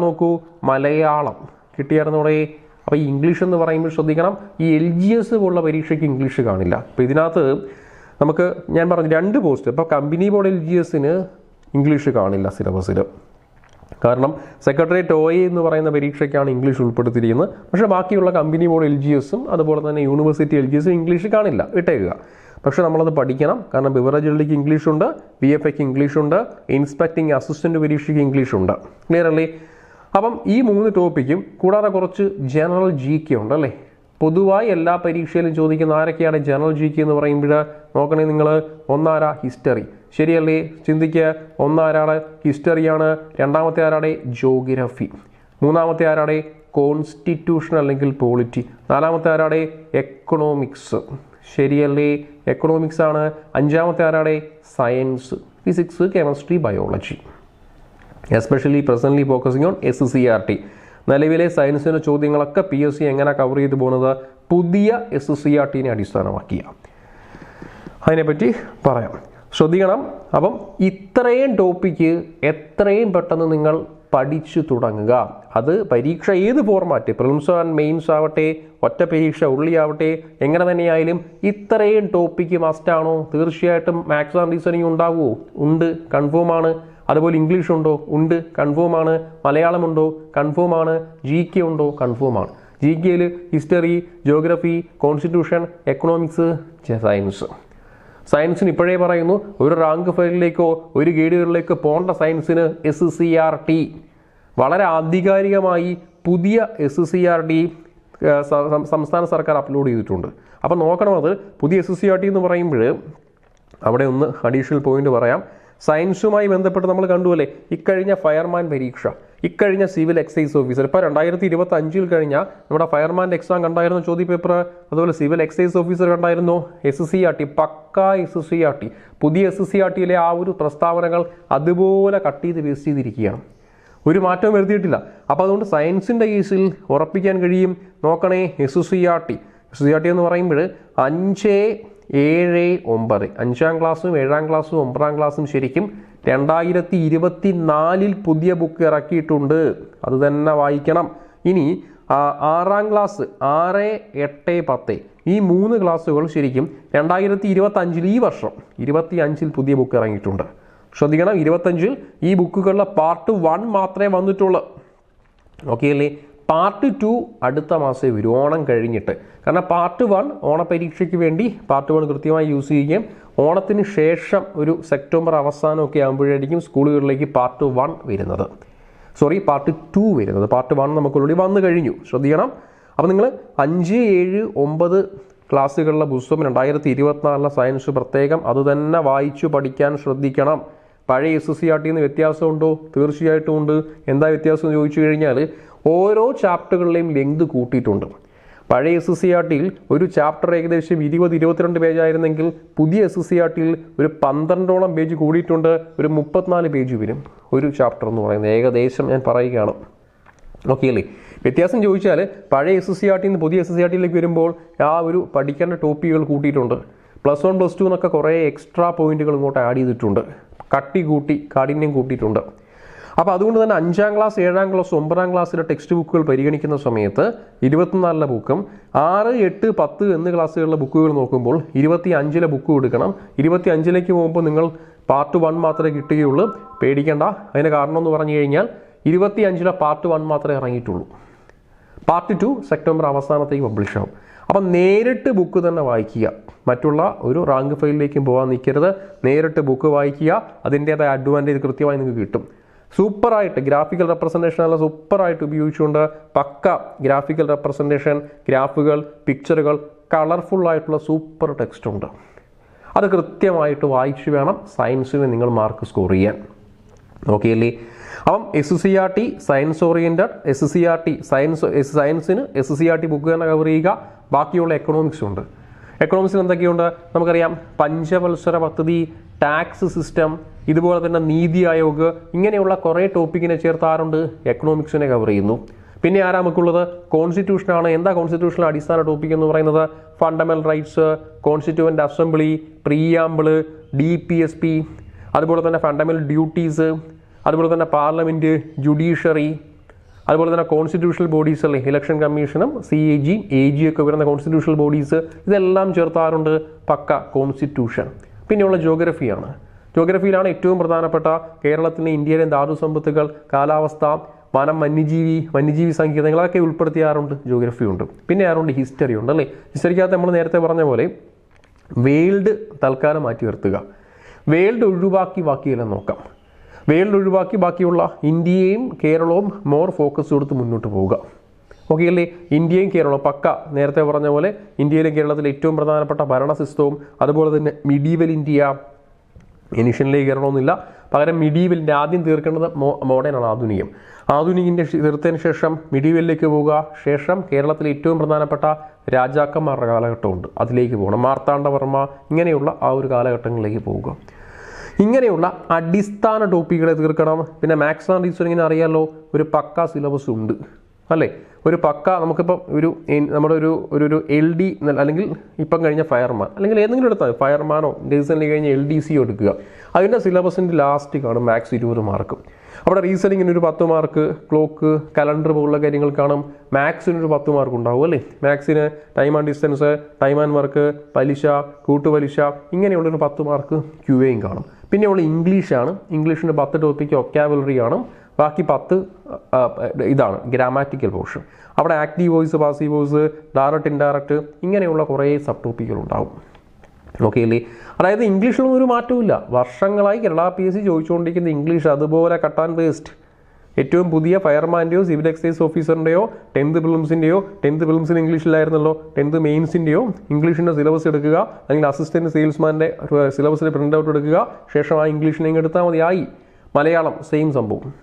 നോക്കൂ, മലയാളം. കിട്ടിയായിരുന്നോടെ? അപ്പോൾ ഈ ഇംഗ്ലീഷ് എന്ന് പറയുമ്പോൾ ശ്രദ്ധിക്കണം, ഈ LGS പോലുള്ള പരീക്ഷയ്ക്ക് ഇംഗ്ലീഷ് കാണില്ല. അപ്പോൾ ഇതിനകത്ത് നമുക്ക് ഞാൻ പറഞ്ഞു 2 പോസ്റ്റ്. ഇപ്പോൾ കമ്പനി ബോർഡ് LGSന് ഇംഗ്ലീഷ് കാണില്ല സിലബസിൽ. കാരണം സെക്രട്ടേറിയറ്റ് OA എന്ന് പറയുന്ന പരീക്ഷയ്ക്കാണ് ഇംഗ്ലീഷ് ഉൾപ്പെടുത്തിയിരിക്കുന്നത്. പക്ഷേ ബാക്കിയുള്ള കമ്പനി ബോർഡ് LGSും അതുപോലെ തന്നെ യൂണിവേഴ്സിറ്റി LGSും ഇംഗ്ലീഷ് കാണില്ല. ഇട്ടേക്കുക. പക്ഷേ നമ്മളത് പഠിക്കണം. കാരണം ബിവറേജ് LDക്ക് ഇംഗ്ലീഷുണ്ട്, VFAക്ക് ഇംഗ്ലീഷുണ്ട്, ഇൻസ്പെക്ടിങ് അസിസ്റ്റൻറ്റ് പരീക്ഷയ്ക്ക് ഇംഗ്ലീഷുണ്ട്. ക്ലിയർ അല്ലേ? അപ്പം ഈ 3 ടോപ്പിക്കും കൂടാതെ കുറച്ച് ജനറൽ GK ഉണ്ട് അല്ലേ? പൊതുവായി എല്ലാ പരീക്ഷയിലും ചോദിക്കുന്ന ആരൊക്കെയാണ് ജനറൽ GK എന്ന് പറയുമ്പോൾ നോക്കണേ നിങ്ങൾ. ഒന്നാരാ? ഹിസ്റ്ററി. ശരിയല്ലേ? ചിന്തിക്കുക. ഒന്നാരാണ്? ഹിസ്റ്ററിയാണ്. രണ്ടാമത്തെ ആരാടെ? ജോഗ്രഫി. മൂന്നാമത്തെ ആരാടെ? കോൺസ്റ്റിറ്റ്യൂഷൻ അല്ലെങ്കിൽ പോളിറ്റി. നാലാമത്തെ ആരാടെ? എക്കണോമിക്സ്. ശരിയല്ലേ? എക്കണോമിക്സ് ആണ്. അഞ്ചാമത്തെ ആരാടെ? Science, physics, chemistry, biology. Especially presently focusing on SCERT. നിലവിലെ സയൻസിൻ്റെ ചോദ്യങ്ങളൊക്കെ PSC എങ്ങനെ കവർ ചെയ്തു പോകുന്നത്? പുതിയ SCERTനെ അടിസ്ഥാനമാക്കിയ. അതിനെപ്പറ്റി പറയാം, ശ്രദ്ധിക്കണം. അപ്പം ഇത്രയും ടോപ്പിക്ക് എത്രയും പെട്ടെന്ന് നിങ്ങൾ പഠിച്ചു തുടങ്ങുക. അത് പരീക്ഷ ഏത് ഫോർമാറ്റ്, പ്രിലിംസ് ആൻഡ് മെയിൻസ് ആവട്ടെ, ഒറ്റ പരീക്ഷ ഉള്ളിയാവട്ടെ, എങ്ങനെ തന്നെയായാലും ഇത്രയും ടോപ്പിക്ക് മസ്റ്റാണോ? തീർച്ചയായിട്ടും മാത്സ് ആൻഡ് റീസണിങ് ഉണ്ടാവുമോ? ഉണ്ട്, കൺഫേം ആണ്. അതുപോലെ ഇംഗ്ലീഷ് ഉണ്ടോ? ഉണ്ട്, കൺഫേം ആണ്. മലയാളം ഉണ്ടോ? കൺഫേം ആണ്. GK ഉണ്ടോ? കൺഫേം ആണ്. GKയിൽ history, geography, constitution, economics, science. സയൻസിന് ഇപ്പോഴേ പറയുന്നു, ഒരു റാങ്ക് ഫയലിലേക്കോ ഒരു ഗൈഡുകളിലേക്കോ പോകേണ്ട സയൻസിന് SCERT. വളരെ ആധികാരികമായി പുതിയ SCERT സംസ്ഥാന സർക്കാർ അപ്ലോഡ് ചെയ്തിട്ടുണ്ട്. അപ്പം നോക്കണം, അത് പുതിയ SCERT എന്ന് പറയുമ്പോൾ അവിടെ ഒന്ന് അഡീഷണൽ പോയിന്റ് പറയാം. സയൻസുമായി ബന്ധപ്പെട്ട് നമ്മൾ കണ്ടുപോലെ ഇക്കഴിഞ്ഞ ഫയർമാൻ പരീക്ഷ, ഇക്കഴിഞ്ഞ സിവിൽ എക്സൈസ് ഓഫീസർ, ഇപ്പോൾ 2025 കഴിഞ്ഞ നമ്മുടെ ഫയർമാൻ്റെ എക്സാം കണ്ടായിരുന്നു ചോദ്യപേപ്പർ. അതുപോലെ സിവിൽ എക്സൈസ് ഓഫീസർ കണ്ടായിരുന്നു. SCERT പക്കാ SCERT. പുതിയ SCERTയിലെ ആ ഒരു പ്രസ്താവനകൾ അതുപോലെ കട്ട് ചെയ്ത് വേസ്റ്റ് ചെയ്തിരിക്കുകയാണ്. ഒരു മാറ്റവും വരുത്തിയിട്ടില്ല. അപ്പോൾ അതുകൊണ്ട് സയൻസിൻ്റെ കേസിൽ ഉറപ്പിക്കാൻ കഴിയും. നോക്കണേ, SCERT എന്ന് പറയുമ്പോൾ 5, 7, 9 5ാം ക്ലാസ്സും 7ാം ക്ലാസ്സും 9ാം ക്ലാസ്സും ശരിക്കും 2024 പുതിയ ബുക്ക് ഇറക്കിയിട്ടുണ്ട്. അത് തന്നെ വായിക്കണം. ഇനി 6ാം ക്ലാസ് 6, 8, 10 ഈ 3 ക്ലാസ്സുകൾ ശരിക്കും 2025 ഈ വർഷം 25 പുതിയ ബുക്ക് ഇറങ്ങിയിട്ടുണ്ട്. ശ്രദ്ധിക്കണം, 25 ഈ ബുക്കുകളിലെ പാർട്ട് 1 മാത്രമേ വന്നിട്ടുള്ളൂ. ഓക്കെ അല്ലേ? പാർട്ട് 2 അടുത്ത മാസമേ വരും, ഓണം കഴിഞ്ഞിട്ട്. കാരണം പാർട്ട് 1 ഓണപരീക്ഷയ്ക്ക് വേണ്ടി പാർട്ട് 1 കൃത്യമായി യൂസ് ചെയ്യുകയും ഓണത്തിന് ശേഷം ഒരു സെപ്റ്റംബർ അവസാനമൊക്കെ ആകുമ്പോഴായിരിക്കും സ്കൂളുകളിലേക്ക് പാർട്ട് 1 വരുന്നത്. പാർട്ട് 2 വരുന്നത്. പാർട്ട് 1 നമുക്ക് ഓൾറെഡി വന്നു കഴിഞ്ഞു. ശ്രദ്ധിക്കണം. അപ്പോൾ നിങ്ങൾ 5, 7, 9 ക്ലാസ്സുകളിലെ പുസ്തകം 2024 സയൻസ് പ്രത്യേകം അത് തന്നെ വായിച്ചു പഠിക്കാൻ ശ്രദ്ധിക്കണം. പഴയ SCERTന്ന് വ്യത്യാസമുണ്ടോ? തീർച്ചയായിട്ടും ഉണ്ട്. എന്താ വ്യത്യാസം എന്ന് ചോദിച്ചു കഴിഞ്ഞാൽ ഓരോ ചാപ്റ്ററുകളിലെയും ലെങ്ത് കൂട്ടിയിട്ടുണ്ട്. പഴയ SCERTയിൽ ഒരു ചാപ്റ്റർ ഏകദേശം 20-22 പേജായിരുന്നെങ്കിൽ പുതിയ SCERTയിൽ ഒരു 12ഓളം പേജ് കൂടിയിട്ടുണ്ട്. ഒരു 34 പേജ് വരും ഒരു ചാപ്റ്റർ എന്ന് പറയുന്നത്. ഏകദേശം ഞാൻ പറയുകയാണ്. ഓക്കെ അല്ലേ? വ്യത്യാസം ചോദിച്ചാൽ പഴയ SCERTയിൽ നിന്ന് പുതിയ SCERTയിലേക്ക് വരുമ്പോൾ ആ ഒരു പഠിക്കേണ്ട ടോപ്പിക്കുകൾ കൂട്ടിയിട്ടുണ്ട്. +1, +2 എന്നൊക്കെ കുറേ എക്സ്ട്രാ പോയിന്റുകൾ ഇങ്ങോട്ട് ആഡ് ചെയ്തിട്ടുണ്ട്. കട്ടി കൂട്ടി, കാഠിന്യം കൂട്ടിയിട്ടുണ്ട്. അപ്പോൾ അതുകൊണ്ട് തന്നെ 5ാം ക്ലാസ് 7ാം ക്ലാസ് 9ാം ക്ലാസ്സിലെ ടെക്സ്റ്റ് ബുക്കുകൾ പരിഗണിക്കുന്ന സമയത്ത് 24ലെ ബുക്കും 6, 8, 10 എന്നീ ക്ലാസ്സുകളിലെ ബുക്കുകൾ നോക്കുമ്പോൾ 25ലെ ബുക്ക് എടുക്കണം. 25ലേക്ക് പോകുമ്പോൾ നിങ്ങൾ പാർട്ട് 1 മാത്രമേ കിട്ടുകയുള്ളൂ. പേടിക്കേണ്ട. അതിന് കാരണം എന്ന് പറഞ്ഞു കഴിഞ്ഞാൽ 25ലെ പാർട്ട് 1 മാത്രമേ ഇറങ്ങിയിട്ടുള്ളൂ. പാർട്ട് 2 സെപ്റ്റംബർ അവസാനത്തേക്ക് പബ്ലിഷ് ആവും. അപ്പം നേരിട്ട് ബുക്ക് തന്നെ വായിക്കുക. മറ്റുള്ള ഒരു റാങ്ക് ഫയലിലേക്കും പോകാൻ നിൽക്കരുത്. നേരിട്ട് ബുക്ക് വായിക്കുക. അതിൻ്റേതായ അഡ്വാൻറ്റേജ് കൃത്യമായി നിങ്ങൾക്ക് കിട്ടും. സൂപ്പറായിട്ട് ഗ്രാഫിക്കൽ റെപ്രസെൻറ്റേഷൻ എല്ലാം സൂപ്പറായിട്ട് ഉപയോഗിച്ചുകൊണ്ട് പക്ക ഗ്രാഫിക്കൽ റെപ്രസെൻറ്റേഷൻ, ഗ്രാഫുകൾ, പിക്ചറുകൾ, കളർഫുള്ളായിട്ടുള്ള സൂപ്പർ ടെക്സ്റ്റ് ഉണ്ട്. അത് കൃത്യമായിട്ട് വായിച്ച് വേണം സയൻസിന് നിങ്ങൾ മാർക്ക് സ്കോർ ചെയ്യാൻ. ഓക്കെ അല്ലേ? അപ്പം SCERT science oriented, SCERT സയൻസിന് SCERT book തന്നെ കവർ ചെയ്യുക. ബാക്കിയുള്ള എക്കണോമിക്സും ഉണ്ട്. എക്കണോമിക്സിൽ എന്തൊക്കെയുണ്ട് നമുക്കറിയാം. പഞ്ചവത്സര പദ്ധതി, ടാക്സ് സിസ്റ്റം, ഇതുപോലെ തന്നെ നീതി ആയോഗ്, ഇങ്ങനെയുള്ള കുറേ ടോപ്പിക്കിനെ ചേർത്താറുണ്ട് എക്കണോമിക്സിനെ കവർ ചെയ്യുന്നു. പിന്നെ ആരാ നമുക്കുള്ളത്? കോൺസ്റ്റിറ്റ്യൂഷനാണ്. എന്താ കോൺസ്റ്റിറ്റ്യൂഷണൽ അടിസ്ഥാന ടോപ്പിക് എന്ന് പറയുന്നത്? Fundamental rights, constituent assembly, preamble, DPSP, അതുപോലെ തന്നെ ഫണ്ടമെന്റൽ ഡ്യൂട്ടീസ്, അതുപോലെ തന്നെ പാർലമെന്റ്, ജുഡീഷ്യറി, അതുപോലെ തന്നെ കോൺസ്റ്റിറ്റ്യൂഷണൽ ബോഡീസ് അല്ലേ, ഇലക്ഷൻ കമ്മീഷനും CAG, AG ഒക്കെ വരുന്ന കോൺസ്റ്റിറ്റ്യൂഷണൽ ബോഡീസ്, ഇതെല്ലാം ചേർത്താറുണ്ട് പക്ക കോൺസ്റ്റിറ്റ്യൂഷൻ. പിന്നെയുള്ള ജോഗ്രഫിയാണ്. ജോഗ്രഫിയിലാണ് ഏറ്റവും പ്രധാനപ്പെട്ട കേരളത്തിലെ ഇന്ത്യയിലെ ധാതു സമ്പത്തുകൾ, കാലാവസ്ഥ, വനം, വന്യജീവി സങ്കേതങ്ങളൊക്കെ ഉൾപ്പെടുത്തിയാറുണ്ട്. ജോഗ്രഫി ഉണ്ട്. പിന്നെ ആരുണ്ട്? ഹിസ്റ്ററി ഉണ്ട് അല്ലേ. ഹിസ്റ്ററിക്കകത്ത് നമ്മൾ നേരത്തെ പറഞ്ഞ പോലെ വേൾഡ് തൽക്കാലം മാറ്റി നിർത്തുക. വേൾഡ് ഒഴിവാക്കി ബാക്കിയെല്ലാം നോക്കാം. വേൾഡ് ഒഴിവാക്കി ബാക്കിയുള്ള ഇന്ത്യയും കേരളവും മോർ ഫോക്കസ് കൊടുത്ത് മുന്നോട്ട് പോവുക. ഓക്കെ അല്ലേ? ഇന്ത്യയും കേരളവും പക്ക നേരത്തെ പറഞ്ഞ പോലെ ഇന്ത്യയിലും കേരളത്തിലെ ഏറ്റവും പ്രധാനപ്പെട്ട ഭരണ സിസ്റ്റവും, അതുപോലെ തന്നെ മിഡീവൽ ഇന്ത്യ, ഏഷ്യനിലേക്ക് കയറണമെന്നില്ല. പകരം മിഡീവലിൻ്റെ ആദ്യം തീർക്കേണ്ടത് മോഡേൺ ആണ്, ആധുനികം. ആധുനികിൻ്റെ തീർത്തതിന് ശേഷം മിഡീവലിലേക്ക് പോവുക. ശേഷം കേരളത്തിലെ ഏറ്റവും പ്രധാനപ്പെട്ട രാജാക്കന്മാരുടെ കാലഘട്ടമുണ്ട്, അതിലേക്ക് പോകണം. മാർത്താണ്ഡവർമ്മ, ഇങ്ങനെയുള്ള ആ ഒരു കാലഘട്ടങ്ങളിലേക്ക് പോവുക. ഇങ്ങനെയുള്ള അടിസ്ഥാന ടോപ്പിക്കുകളെ തീർക്കണം. പിന്നെ മാത്സ് ആൻഡ് റീസണിങ്ങിന് അറിയാമല്ലോ, ഒരു പക്ക സിലബസ് ഉണ്ട് അല്ലേ. ഒരു പക്ക നമുക്കിപ്പം നമ്മുടെ ഒരു LD അല്ലെങ്കിൽ ഇപ്പം കഴിഞ്ഞ ഫയർമാൻ, അല്ലെങ്കിൽ ഏതെങ്കിലും എടുത്താൽ ഫയർമാനോ റീസണിങ് കഴിഞ്ഞ LDCയോ എടുക്കുക. അതിൻ്റെ സിലബസിൻ്റെ ലാസ്റ്റ് കാണും മാത്സ് 20 മാർക്ക്. അവിടെ റീസണിങ്ങിന് ഒരു 10 മാർക്ക്, ക്ലോക്ക്, കലണ്ടർ പോലുള്ള കാര്യങ്ങൾ കാണും. മാത്സിനൊരു 10 മാർക്ക് ഉണ്ടാവും അല്ലേ. മാത്സിന് time and distance, time and work, പലിശ, കൂട്ടുപലിശ, ഇങ്ങനെയുള്ളൊരു 10 മാർക്ക് QAയും കാണും. പിന്നെയുള്ള ഇംഗ്ലീഷാണ്. ഇംഗ്ലീഷിൻ്റെ 10 ടോപ്പിക്ക് ഒക്കാബുലറി ആണ്. ബാക്കി 10 ഇതാണ് ഗ്രാമാറ്റിക്കൽ പോർഷൻ. അവിടെ active voice, passive voice, direct, indirect, ഇങ്ങനെയുള്ള കുറേ സബ് ടോപ്പിക്കുകൾ ഉണ്ടാവും. ഓക്കെ അല്ലേ? അതായത് ഇംഗ്ലീഷിലൊന്നും ഒരു മാറ്റമില്ല. വർഷങ്ങളായി കേരള PSC ചോദിച്ചുകൊണ്ടിരിക്കുന്ന ഇംഗ്ലീഷ് അതുപോലെ കട്ട് ആൻഡ് പേസ്റ്റ്. ഏറ്റവും പുതിയ ഫയർമാൻ്റെയോ സിവിൽ എക്സൈസ് ഓഫീസറിൻ്റെയോ 10th പ്രിലിംസിൻ്റെയോ, 10th പ്രിലിംസിന് ഇംഗ്ലീഷിലായിരുന്നല്ലോ, 10th മെയിൻസിൻ്റെയോ ഇംഗ്ലീഷിൻ്റെ സിലബസ് എടുക്കുക. അല്ലെങ്കിൽ അസിസ്റ്റൻറ്റ് സെയിൽസ്മാൻ്റെ സിലബസിൻ്റെ പ്രിൻ്റ് ഔട്ട് എടുക്കുക. ശേഷം ആ ഇംഗ്ലീഷിനെ എടുത്താൽ മതി. ആയി. മലയാളം സെയിം സംഭവം.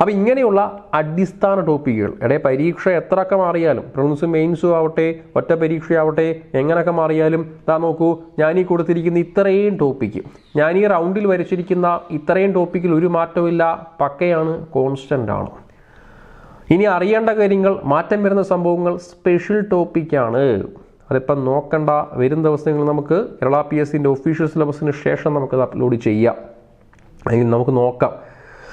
അപ്പോൾ ഇങ്ങനെയുള്ള അടിസ്ഥാന ടോപ്പിക്കുകൾ പരീക്ഷ എത്രയൊക്കെ മാറിയാലും, പ്രിലിംസും മെയിൻസും ആവട്ടെ, ഒറ്റ പരീക്ഷയാവട്ടെ, എങ്ങനെയൊക്കെ മാറിയാലും നോക്കൂ, ഞാനീ കൊടുത്തിരിക്കുന്ന ഇത്രയും ടോപ്പിക്ക്, ഞാൻ ഈ റൗണ്ടിൽ വരച്ചിരിക്കുന്ന ഇത്രയും ടോപ്പിക്കിൽ ഒരു മാറ്റമില്ല, പക്കയാണ്, കോൺസ്റ്റൻ്റ് ആണ്. ഇനി അറിയേണ്ട കാര്യങ്ങൾ, മാറ്റം വരുന്ന സംഭവങ്ങൾ സ്പെഷ്യൽ ടോപ്പിക്കാണ്. അതിപ്പം നോക്കണ്ട. വരും ദിവസങ്ങളിൽ നമുക്ക് കേരള PSCൻ്റെ ഒഫീഷ്യൽ സിലബസിന് ശേഷം നമുക്കത് അപ്ലോഡ് ചെയ്യാം, അല്ലെങ്കിൽ നമുക്ക് നോക്കാം.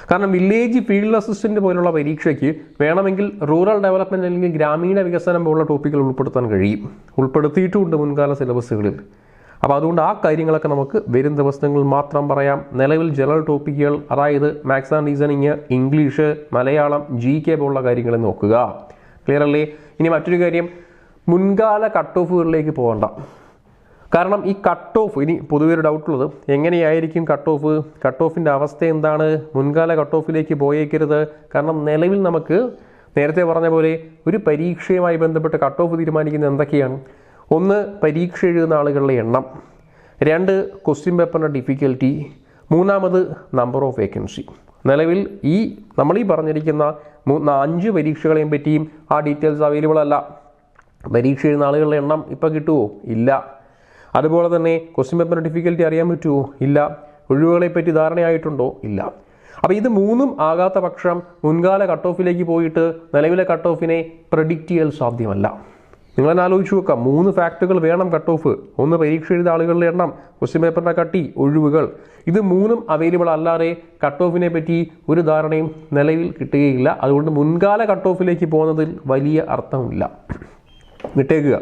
കാരണം വില്ലേജ് ഫീൽഡ് അസിസ്റ്റൻറ്റ് പോലുള്ള പരീക്ഷയ്ക്ക് വേണമെങ്കിൽ റൂറൽ ഡെവലപ്മെൻറ്റ് അല്ലെങ്കിൽ ഗ്രാമീണ വികസനം പോലുള്ള ടോപ്പിക്കുകൾ ഉൾപ്പെടുത്താൻ കഴിയും. ഉൾപ്പെടുത്തിയിട്ടുമുണ്ട് മുൻകാല സിലബസുകളിൽ. അപ്പോൾ അതുകൊണ്ട് ആ കാര്യങ്ങളൊക്കെ നമുക്ക് വരും ദിവസങ്ങളിൽ മാത്രം പറയാം. നിലവിൽ ജനറൽ ടോപ്പിക്കുകൾ, അതായത് maths and reasoning, English, Malayalam, GK പോലുള്ള കാര്യങ്ങൾ നോക്കുക. ക്ലിയർ അല്ലേ? ഇനി മറ്റൊരു കാര്യം, മുൻകാല കട്ട് ഓഫുകളിലേക്ക് പോകണ്ട. കാരണം ഈ കട്ട് ഓഫ്, ഇനി പൊതുവെ ഒരു ഡൗട്ടുള്ളത്, എങ്ങനെയായിരിക്കും കട്ട് ഓഫിൻ്റെ അവസ്ഥ എന്താണ്? മുൻകാല കട്ട് ഓഫിലേക്ക് പോയേക്കരുത്. കാരണം നിലവിൽ നമുക്ക് നേരത്തെ പറഞ്ഞ പോലെ ഒരു പരീക്ഷയുമായി ബന്ധപ്പെട്ട് കട്ട് ഓഫ് തീരുമാനിക്കുന്നത് എന്തൊക്കെയാണ്? 1, പരീക്ഷ എഴുതുന്ന ആളുകളുടെ എണ്ണം. 2, ക്വസ്റ്റ്യൻ പേപ്പറിൻ്റെ ഡിഫിക്കൽറ്റി. 3, number of vacancy. നിലവിൽ നമ്മൾ ഈ പറഞ്ഞിരിക്കുന്ന 5 പരീക്ഷകളെയും പറ്റിയും ആ ഡീറ്റെയിൽസ് അവൈലബിൾ അല്ല. പരീക്ഷ എഴുതുന്ന ആളുകളുടെ എണ്ണം ഇപ്പം കിട്ടുമോ? ഇല്ല. അതുപോലെ തന്നെ ക്വസ്റ്റ്യൻ പേപ്പറിൻ്റെ ഡിഫിക്കൽറ്റി അറിയാൻ പറ്റുമോ? ഇല്ല. ഒഴിവുകളെ പറ്റി ധാരണയായിട്ടുണ്ടോ? ഇല്ല. അപ്പോൾ ഇത് 3ഉം ആകാത്ത പക്ഷം മുൻകാല കട്ട് ഓഫിലേക്ക് പോയിട്ട് നിലവിലെ കട്ട് ഓഫിനെ പ്രെഡിക്റ്റ് ചെയ്യാൻ സാധ്യമല്ല. നിങ്ങളെന്നെ ആലോചിച്ച് നോക്കുക, 3 ഫാക്ടറുകൾ വേണം കട്ട് ഓഫ്. ഒന്ന് പരീക്ഷ എഴുതിയ ആളുകളുടെ എണ്ണം, ക്വസ്റ്റ്യൻ പേപ്പറിൻ്റെ കട്ടി, ഒഴിവുകൾ. ഇത് 3ഉം അവൈലബിൾ അല്ലാതെ കട്ട് ഓഫിനെ പറ്റി ഒരു ധാരണയും നിലവിൽ കിട്ടുകയില്ല. അതുകൊണ്ട് മുൻകാല കട്ട് ഓഫിലേക്ക് പോകുന്നതിൽ വലിയ അർത്ഥമില്ല, വിട്ടേക്കുക.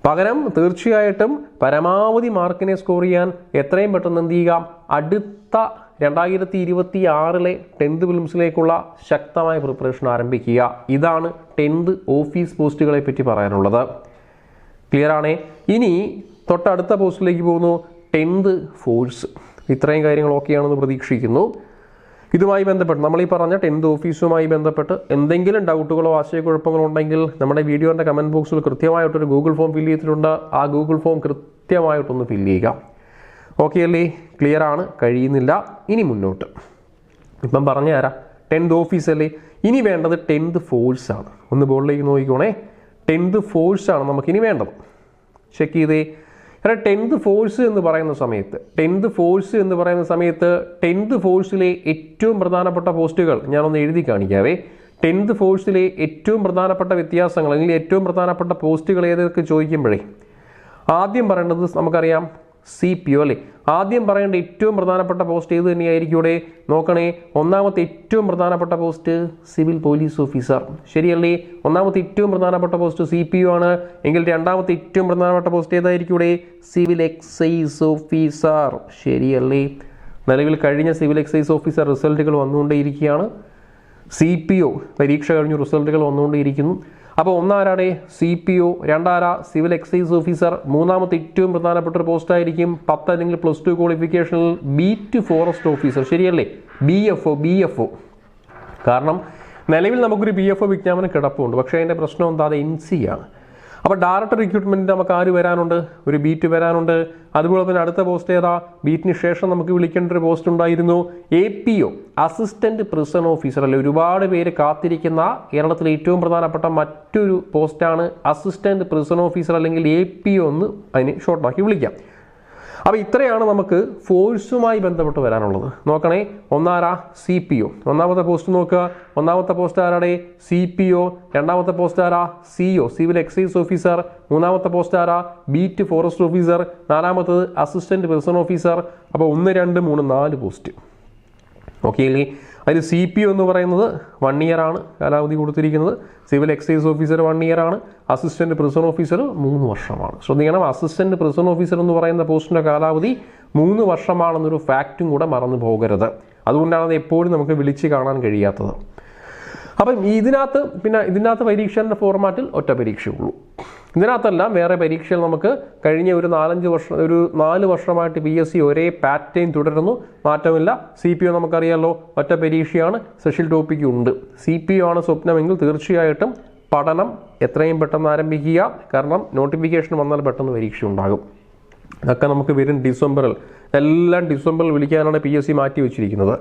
പകരം തീർച്ചയായിട്ടും പരമാവധി മാർക്കിനെ സ്കോർ ചെയ്യാൻ എത്രയും പെട്ടെന്ന് എന്ത് ചെയ്യുക, അടുത്ത 2026 10th ഫിലിംസിലേക്കുള്ള ശക്തമായ പ്രിപ്പറേഷൻ ആരംഭിക്കുക. ഇതാണ് 10th ഓഫീസ് പോസ്റ്റുകളെ പറ്റി പറയാനുള്ളത്. ക്ലിയർ ആണേ? ഇനി തൊട്ടടുത്ത പോസ്റ്റിലേക്ക് പോകുന്നു, 10th ഫോഴ്സ്. ഇത്രയും കാര്യങ്ങൾ ഓക്കെയാണെന്ന് പ്രതീക്ഷിക്കുന്നു. ഇതുമായി ബന്ധപ്പെട്ട് നമ്മൾ ഈ പറഞ്ഞ 10th ഓഫീസുമായി ബന്ധപ്പെട്ട് എന്തെങ്കിലും ഡൗട്ടുകളോ ആശയക്കുഴപ്പങ്ങളോ ഉണ്ടെങ്കിൽ നമ്മുടെ വീഡിയോൻ്റെ കമൻറ്റ് ബോക്സിൽ കൃത്യമായിട്ടൊരു ഗൂഗിൾ ഫോം ഫില്ല് ചെയ്തിട്ടുണ്ട്. ആ ഗൂഗിൾ ഫോം കൃത്യമായിട്ടൊന്ന് ഫില്ല് ചെയ്യുക. ഓക്കെ അല്ലേ? ക്ലിയർ ആണ്? കഴിയുന്നില്ല. ഇനി മുന്നോട്ട് ഇപ്പം പറഞ്ഞു തരാം. 10th ഓഫീസ് അല്ലേ? ഇനി വേണ്ടത് 10th ഫോഴ്സാണ്. ഒന്ന് ബോർഡിലേക്ക് നോക്കിക്കോണേ. 10th ഫോഴ്സാണ് നമുക്കിനി വേണ്ടത്. ചെക്ക് ചെയ്തേ. കാരണം 10th ഫോഴ്സ് എന്ന് പറയുന്ന സമയത്ത് 10th ഫോഴ്സിലെ ഏറ്റവും പ്രധാനപ്പെട്ട പോസ്റ്റുകൾ ഞാനൊന്ന് എഴുതി കാണിക്കാവേ. 10th ഫോഴ്സിലെ ഏറ്റവും പ്രധാനപ്പെട്ട വ്യത്യാസങ്ങൾ അല്ലെങ്കിൽ ഏറ്റവും പ്രധാനപ്പെട്ട പോസ്റ്റുകൾ ഏതൊക്കെ ചോദിക്കുമ്പോഴേ ആദ്യം പറയേണ്ടത് നമുക്കറിയാം CPO അല്ലേ? ആദ്യം പറയേണ്ട ഏറ്റവും പ്രധാനപ്പെട്ട പോസ്റ്റ് ഏത് തന്നെയായിരിക്കും ഇവിടെ? നോക്കണേ, ഒന്നാമത്തെ ഏറ്റവും പ്രധാനപ്പെട്ട പോസ്റ്റ് സിവിൽ പോലീസ് ഓഫീസർ, ശരിയല്ലേ? ഒന്നാമത്തെ ഏറ്റവും പ്രധാനപ്പെട്ട പോസ്റ്റ് CPO ആണ്. എങ്കിൽ രണ്ടാമത്തെ ഏറ്റവും പ്രധാനപ്പെട്ട പോസ്റ്റ് ഏതായിരിക്കും ഇവിടെ? സിവിൽ എക്സൈസ് ഓഫീസർ, ശരിയല്ലേ? നിലവിൽ കഴിഞ്ഞ സിവിൽ എക്സൈസ് ഓഫീസർ റിസൾട്ടുകൾ വന്നുകൊണ്ടേയിരിക്കുകയാണ്. CPO പരീക്ഷ കഴിഞ്ഞു റിസൾട്ടുകൾ വന്നുകൊണ്ടേയിരിക്കുന്നു. അപ്പോൾ ഒന്നാരാടെ CPO, രണ്ടാരാ സിവിൽ എക്സൈസ് ഓഫീസർ, മൂന്നാമത്തെ ഏറ്റവും പ്രധാനപ്പെട്ട ഒരു പോസ്റ്റായിരിക്കും 10 അല്ലെങ്കിൽ +2 ക്വാളിഫിക്കേഷനിൽ ബീറ്റ് ഫോറസ്റ്റ് ഓഫീസർ, ശരിയല്ലേ? BFO. കാരണം നിലവിൽ നമുക്കൊരു BFO വിജ്ഞാപനം കിടപ്പുണ്ട്. പക്ഷേ അതിൻ്റെ പ്രശ്നം എന്താ? അത് NC ആണ്. അപ്പോൾ ഡയറക്ടർ റിക്രൂട്ട്മെൻറ്റ് നമുക്ക് ആര് വരാനുണ്ട്? ഒരു ബീറ്റ് വരാനുണ്ട്. അതുപോലെ തന്നെ അടുത്ത പോസ്റ്റ് ഏതാ? ബീറ്റിന് ശേഷം നമുക്ക് വിളിക്കേണ്ട ഒരു പോസ്റ്റ് ഉണ്ടായിരുന്നു, APO, അസിസ്റ്റന്റ് പ്രിസൺ ഓഫീസർ അല്ലെ? ഒരുപാട് പേര് കാത്തിരിക്കുന്ന കേരളത്തിലെ ഏറ്റവും പ്രധാനപ്പെട്ട മറ്റൊരു പോസ്റ്റാണ് അസിസ്റ്റന്റ് പ്രിസൺ ഓഫീസർ അല്ലെങ്കിൽ APO എന്ന് അതിന് ഷോർട്ടാക്കി വിളിക്കാം. അപ്പോൾ ഇത്രയാണ് നമുക്ക് ഫോഴ്സുമായി ബന്ധപ്പെട്ട് വരാനുള്ളത്. നോക്കണേ, ഒന്നാരാ? CPO. ഒന്നാമത്തെ പോസ്റ്റ് നോക്കുക. ഒന്നാമത്തെ പോസ്റ്റ് ആരാടെ? CPO. രണ്ടാമത്തെ പോസ്റ്റ് ആരാ? CO, civil excise officer. മൂന്നാമത്തെ പോസ്റ്റ് ആരാ? Beat forest officer. നാലാമത്തത് അസിസ്റ്റന്റ് പേഴ്സൺ ഓഫീസർ. അപ്പോൾ 1, 2, 3, 4 പോസ്റ്റ്. ഓക്കെ അല്ലേ? അതിൽ CPO എന്ന് പറയുന്നത് 1 ഇയർ ആണ് കാലാവധി കൊടുത്തിരിക്കുന്നത്. സിവിൽ എക്സൈസ് ഓഫീസർ 1 ഇയർ ആണ്. അസിസ്റ്റന്റ് പ്രിസൺ ഓഫീസർ 3 വർഷമാണ്. ശ്രദ്ധിക്കണം, അസിസ്റ്റന്റ് പ്രിസൺ ഓഫീസർ എന്ന് പറയുന്ന പോസ്റ്റിൻ്റെ കാലാവധി 3 വർഷമാണെന്നൊരു ഫാക്റ്റും കൂടെ മറന്നു പോകരുത്. അതുകൊണ്ടാണ് അത് എപ്പോഴും നമുക്ക് വിളിച്ച് കാണാൻ കഴിയാത്തത്. അപ്പം ഇതിനകത്ത് പരീക്ഷയുടെ ഫോർമാറ്റിൽ ഒറ്റ പരീക്ഷയുള്ളൂ. ഇതിനകത്തെല്ലാം വേറെ പരീക്ഷകൾ നമുക്ക് കഴിഞ്ഞ ഒരു 4 വർഷമായിട്ട് PSC ഒരേ പാറ്റേൺ തുടരുന്നു, മാറ്റമില്ല. CPO നമുക്കറിയാമല്ലോ, ഒറ്റ പരീക്ഷയാണ്, സ്പെഷ്യൽ ടോപ്പിക് ഉണ്ട്. CPO ആണ് സ്വപ്നമെങ്കിൽ തീർച്ചയായിട്ടും പഠനം എത്രയും പെട്ടെന്ന് ആരംഭിക്കുക. കാരണം നോട്ടിഫിക്കേഷൻ വന്നാൽ പെട്ടെന്ന് പരീക്ഷ ഉണ്ടാകും. അതൊക്കെ നമുക്ക് വരും ഡിസംബറിൽ. എല്ലാം ഡിസംബറിൽ വിളിക്കാനാണ് PSC മാറ്റി വെച്ചിരിക്കുന്നത്.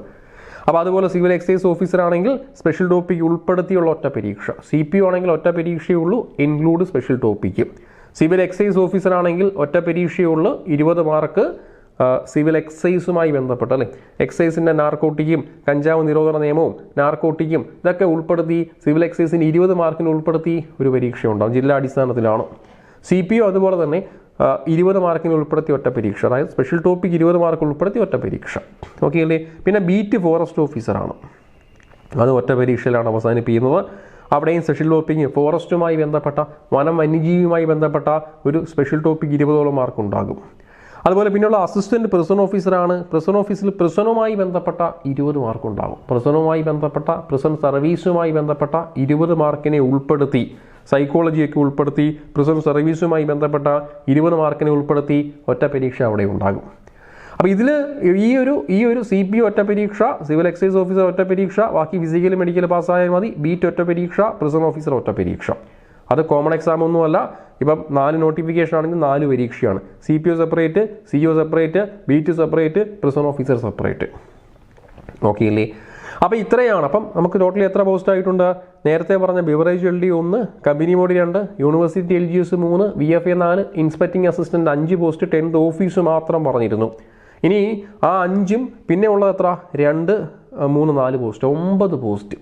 അപ്പോൾ അതുപോലെ സിവിൽ എക്സൈസ് ഓഫീസർ ആണെങ്കിൽ സ്പെഷ്യൽ ടോപ്പിക് ഉൾപ്പെടുത്തിയുള്ള ഒറ്റ പരീക്ഷ. CPO ആണെങ്കിൽ ഒറ്റ പരീക്ഷയേ ഉള്ളൂ, include special topic. Civil excise officer ആണെങ്കിൽ ഒറ്റ പരീക്ഷയേ ഉള്ളൂ, 20 മാർക്ക് സിവിൽ എക്സൈസുമായി ബന്ധപ്പെട്ട് അല്ലേ? എക്സൈസിൻ്റെ നാർക്കോട്ടിക്കും കഞ്ചാവ് നിരോധന നിയമവും നാർക്കോട്ടിക്കും ഇതൊക്കെ ഉൾപ്പെടുത്തി സിവിൽ എക്സൈസിന് 20 മാർക്കിന് ഉൾപ്പെടുത്തി ഒരു പരീക്ഷ ഉണ്ടാകും, ജില്ലാടിസ്ഥാനത്തിലാണ്. CPO അതുപോലെ തന്നെ 20 മാർക്കിന് ഉൾപ്പെടുത്തി ഒറ്റ പരീക്ഷ, അതായത് സ്പെഷ്യൽ ടോപ്പിക് 20 മാർക്ക് ഉൾപ്പെടുത്തി ഒറ്റ പരീക്ഷ. ഓക്കെ അല്ലേ? പിന്നെ ബീറ്റ് ഫോറസ്റ്റ് ഓഫീസറാണ്, അത് ഒറ്റ പരീക്ഷയിലാണ് അവസാനിപ്പിക്കുന്നത്. അവിടെയും സ്പെഷ്യൽ ടോപ്പിക് ഫോറസ്റ്റുമായി ബന്ധപ്പെട്ട വന്യജീവിയുമായി ബന്ധപ്പെട്ട ഒരു സ്പെഷ്യൽ ടോപ്പിക് 20ഓളം മാർക്ക് ഉണ്ടാകും. അതുപോലെ പിന്നെയുള്ള അസിസ്റ്റന്റ് പ്രിസൺ ഓഫീസറാണ്. പ്രിസൺ ഓഫീസിൽ പ്രിസണുമായി ബന്ധപ്പെട്ട 20 മാർക്ക് ഉണ്ടാകും. പ്രിസണുമായി ബന്ധപ്പെട്ട പ്രിസൺ സർവീസുമായി ബന്ധപ്പെട്ട 20 മാർക്കിനെ ഉൾപ്പെടുത്തി, സൈക്കോളജിയൊക്കെ ഉൾപ്പെടുത്തി പ്രിസൺ സർവീസുമായി ബന്ധപ്പെട്ട 20 മാർക്കിനെ ഉൾപ്പെടുത്തി ഒറ്റ പരീക്ഷ അവിടെ ഉണ്ടാകും. അപ്പോൾ ഇതിൽ ഈ ഒരു CPO ഒറ്റ പരീക്ഷ, സിവിൽ എക്സൈസ് ഓഫീസർ ഒറ്റ പരീക്ഷ, ബാക്കി ഫിസിക്കൽ മെഡിക്കൽ പാസ്സായാൽ മതി. ബീറ്റ് ഒറ്റ പരീക്ഷ, പ്രിസൺ ഓഫീസർ ഒറ്റ പരീക്ഷ. അത് കോമൺ എക്സാം ഒന്നുമല്ല. ഇപ്പം 4 നോട്ടിഫിക്കേഷൻ ആണെങ്കിൽ 4 പരീക്ഷയാണ്. CPO separate, CO separate, beat separate, prison officer separate. Okay അല്ലേ? അപ്പോൾ ഇത്രയാണ്. അപ്പം നമുക്ക് ടോട്ടലി എത്ര പോസ്റ്റ് ആയിട്ടുണ്ട്? നേരത്തെ പറഞ്ഞ beverage LD 1, company Modi 2, university LGS 3, VFA 4, inspecting assistant 5 post, 10th office മാത്രം പറഞ്ഞിരുന്നു. ഇനി ആ 5ഉം പിന്നെ ഉള്ളത് എത്ര? 2, 3, 4 പോസ്റ്റ്, 9 പോസ്റ്റ്.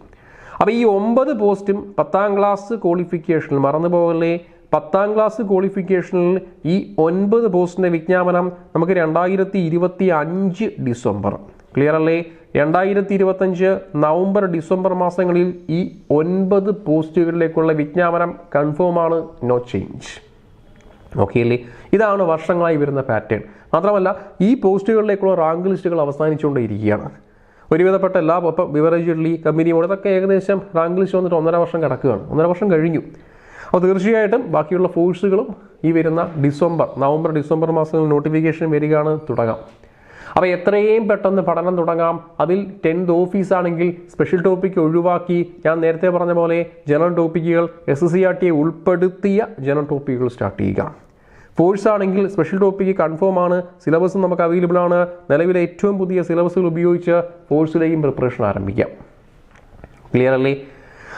അപ്പോൾ ഈ 9 പോസ്റ്റും 10ാം ക്ലാസ് ക്വാളിഫിക്കേഷനിൽ മറന്നു പോകല്ലേ, 10ാം ക്ലാസ് ക്വാളിഫിക്കേഷനിൽ ഈ 9 പോസ്റ്റിൻ്റെ വിജ്ഞാപനം നമുക്ക് 2025 ഡിസംബർ, ക്ലിയർ അല്ലേ? 2025 നവംബർ ഡിസംബർ മാസങ്ങളിൽ ഈ 9 പോസ്റ്റുകളിലേക്കുള്ള വിജ്ഞാപനം കൺഫേം ആണ്, നോ ചേഞ്ച്. ഓക്കെ അല്ലേ? ഇതാണ് വർഷങ്ങളായി വരുന്ന പാറ്റേൺ. മാത്രമല്ല ഈ പോസ്റ്റുകളിലേക്കുള്ള റാങ്ക് ലിസ്റ്റുകൾ അവസാനിച്ചുകൊണ്ടേയിരിക്കുകയാണ്. ഒരുവിധപ്പെട്ട എല്ലാ ബിവറേജ് ഇഡ്ലി കമ്പനിയോട് ഇതൊക്കെ ഏകദേശം റാങ്ക് ലിസ്റ്റ് വന്നിട്ട് 1.5 വർഷം കിടക്കുകയാണ്, 1.5 വർഷം കഴിഞ്ഞു. അപ്പോൾ തീർച്ചയായിട്ടും ബാക്കിയുള്ള ഫോഴ്സുകളും ഈ വരുന്ന നവംബർ ഡിസംബർ മാസങ്ങളിൽ നോട്ടിഫിക്കേഷൻ വരികയാണ്, തുടങ്ങാം. അപ്പോൾ എത്രയും പെട്ടെന്ന് പഠനം തുടങ്ങാം. അതിൽ 10th ഓഫീസാണെങ്കിൽ സ്പെഷ്യൽ ടോപ്പിക്ക് ഒഴിവാക്കി ഞാൻ നേരത്തെ പറഞ്ഞ പോലെ ജനറൽ ടോപ്പിക്കുകൾ SSCRT ഉൾപ്പെടുത്തിയ ജനറൽ ടോപ്പിക്കുകൾ സ്റ്റാർട്ട് ചെയ്യുക. ഫോഴ്സ് ആണെങ്കിൽ സ്പെഷ്യൽ ടോപ്പിക്ക് കൺഫേം ആണ്, സിലബസും നമുക്ക് അവൈലബിൾ ആണ്. നിലവിലെ ഏറ്റവും പുതിയ സിലബസുകൾ ഉപയോഗിച്ച് ഫോഴ്സിലേക്കും പ്രിപ്പറേഷൻ ആരംഭിക്കാം. ക്ലിയർ അല്ലേ?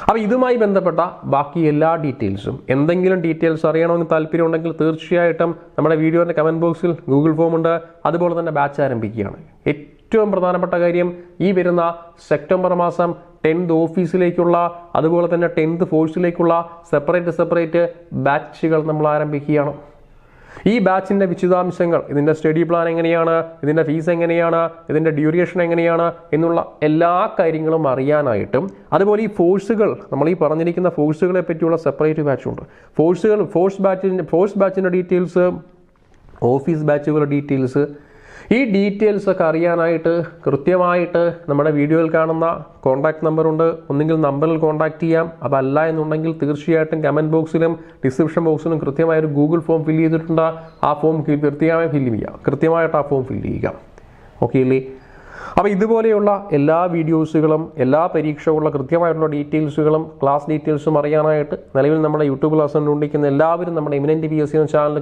അപ്പോൾ ഇതുമായി ബന്ധപ്പെട്ട ബാക്കി എല്ലാ ഡീറ്റെയിൽസും, എന്തെങ്കിലും ഡീറ്റെയിൽസ് അറിയണമെന്ന് താല്പര്യമുണ്ടെങ്കിൽ തീർച്ചയായിട്ടും നമ്മുടെ വീഡിയോൻ്റെ കമൻറ്റ് ബോക്സിൽ ഗൂഗിൾ ഫോം ഉണ്ട്. അതുപോലെ തന്നെ ബാച്ച് ആരംഭിക്കുകയാണ്. ഏറ്റവും പ്രധാനപ്പെട്ട കാര്യം, ഈ വരുന്ന സെപ്റ്റംബർ മാസം 10th ഓഫീസിലേക്കുള്ള അതുപോലെ തന്നെ 10th ഫോഴ്സിലേക്കുള്ള സെപ്പറേറ്റ് ബാച്ചുകൾ നമ്മൾ ആരംഭിക്കുകയാണ്. ഈ ബാച്ചിൻ്റെ വിശദാംശങ്ങൾ, ഇതിൻ്റെ സ്റ്റഡി പ്ലാൻ എങ്ങനെയാണ്, ഇതിൻ്റെ ഫീസ് എങ്ങനെയാണ്, ഇതിൻ്റെ ഡ്യൂറേഷൻ എങ്ങനെയാണ് എന്നുള്ള എല്ലാ കാര്യങ്ങളും അറിയാനായിട്ടും, അതുപോലെ ഈ ഫോഴ്സുകൾ, നമ്മൾ ഈ പറഞ്ഞിരിക്കുന്ന ഫോഴ്സുകളെ പറ്റിയുള്ള സെപ്പറേറ്റ് ബാച്ചുണ്ട്. ഫോഴ്സ് ബാച്ചിൻ്റെ ഡീറ്റെയിൽസ്, ഓഫീസ് ബാച്ചുകളുടെ ഡീറ്റെയിൽസ്, ഈ ഡീറ്റെയിൽസ് ഒക്കെ അറിയാനായിട്ട് കൃത്യമായിട്ട് നമ്മുടെ വീഡിയോയിൽ കാണുന്ന കോൺടാക്ട് നമ്പറുണ്ട്. ഒന്നുകിൽ നമ്പറിൽ കോൺടാക്ട് ചെയ്യാം, അതല്ല എന്നുണ്ടെങ്കിൽ തീർച്ചയായിട്ടും കമൻറ്റ് ബോക്സിലും ഡിസ്ക്രിപ്ഷൻ ബോക്സിലും കൃത്യമായൊരു ഗൂഗിൾ ഫോം ഫില്ല് ചെയ്തിട്ടുണ്ട്. ആ ഫോം കൃത്യമായിട്ട് ആ ഫോം ഫില്ല് ചെയ്യുക. ഓക്കെ അല്ലേ? അപ്പോൾ ഇതുപോലെയുള്ള എല്ലാ വീഡിയോസുകളും, എല്ലാ പരീക്ഷകളുടെ കൃത്യമായിട്ടുള്ള ഡീറ്റെയിൽസുകളും ക്ലാസ് ഡീറ്റെയിൽസും അറിയാനായിട്ട് നിലവിൽ നമ്മുടെ യൂട്യൂബ് ക്ലാസ് കണ്ടുകൊണ്ടിരിക്കുന്ന എല്ലാവരും നമ്മുടെ എമിനന്റ് PSC എന്ന ചാനൽ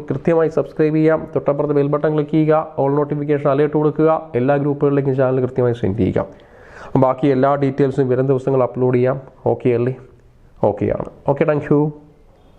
കൃത്യമായി സബ്സ്ക്രൈബ് ചെയ്യാം. തൊട്ടപ്പുറത്ത് ബെൽ ബട്ടൺ ക്ലിക്ക് ചെയ്യുക, ഓൾ നോട്ടിഫിക്കേഷൻ അലേർട്ട് കൊടുക്കുക, എല്ലാ ഗ്രൂപ്പുകളിലേക്കും ചാനൽ കൃത്യമായി സെൻഡ് ചെയ്യുക. ബാക്കി എല്ലാ ഡീറ്റെയിൽസും വരും ദിവസങ്ങൾ അപ്ലോഡ് ചെയ്യാം. ഓക്കെ അല്ലേ? ഓക്കെയാണ്. Okay, thank you.